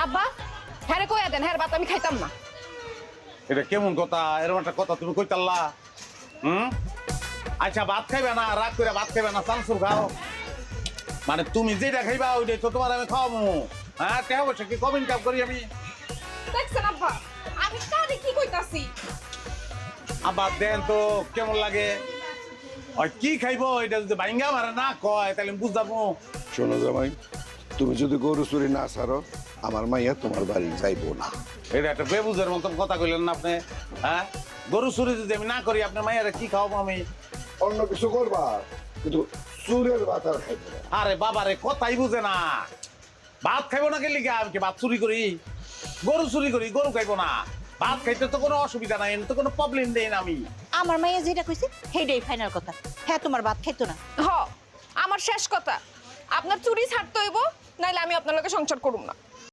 আব্বা হ্যাঁ কইয়া দেন হ্যাঁ ভাত আমি খাইতাম না। এটা কেমন কথা? এরকম একটা কথা তুমি কইতাল্লা? আচ্ছা ভাত খাইবে না, রাগ করে ভাত খাইবে না, চানাচুর খাও। মানে তুমি যেটা খাইবা ওইটাই তো তোমার আমি খাওয়াবো। হ্যাঁ টাকা পয়সা কি কম ইনকাম করি আমি? দেখছেন আব্বা আমি কারে কি কইতাছি। আবার দেন তো কেমন লাগে। ওই কি খাইবো এটা যদি ভাইঙ্গা মারে না কয় তাহলে আমি বুঝতাম। শোনো জামাই, তুমি যদি গরু চুরি না ছাড়ো আমার মাইয়া তোমার বাড়ি যাইবো না। এটা একটা বেবুজের মতন কথা কইলেন না আপনি। হ্যাঁ গরু চুরি যদি আমি না করি আপনার মাইয়ারে কি খাওয়াবো আমি? অন্য কিছু করবা কিন্তু চুরের ভাত আর খাইবে না। আরে বাবারে কথাই বুঝে না। ভাত খাইবো না গেলি আমি কি ভাত চুরি করি? গরু চুরি করি, গরু খাইবো না। ভাত খাইতে তো কোনো অসুবিধা নাই, তো কোনো প্রবলেম নেই না। আমি আমার মাইয়া যেটা কইছে সেইটাই ফাইনাল কথা। হ্যাঁ তোমার ভাত খাইতো না। হ আমার শেষ কথা, আপনার চুরি ছাড়তে হইব নাইলে আমি আপনার লগে সংসার করুম না।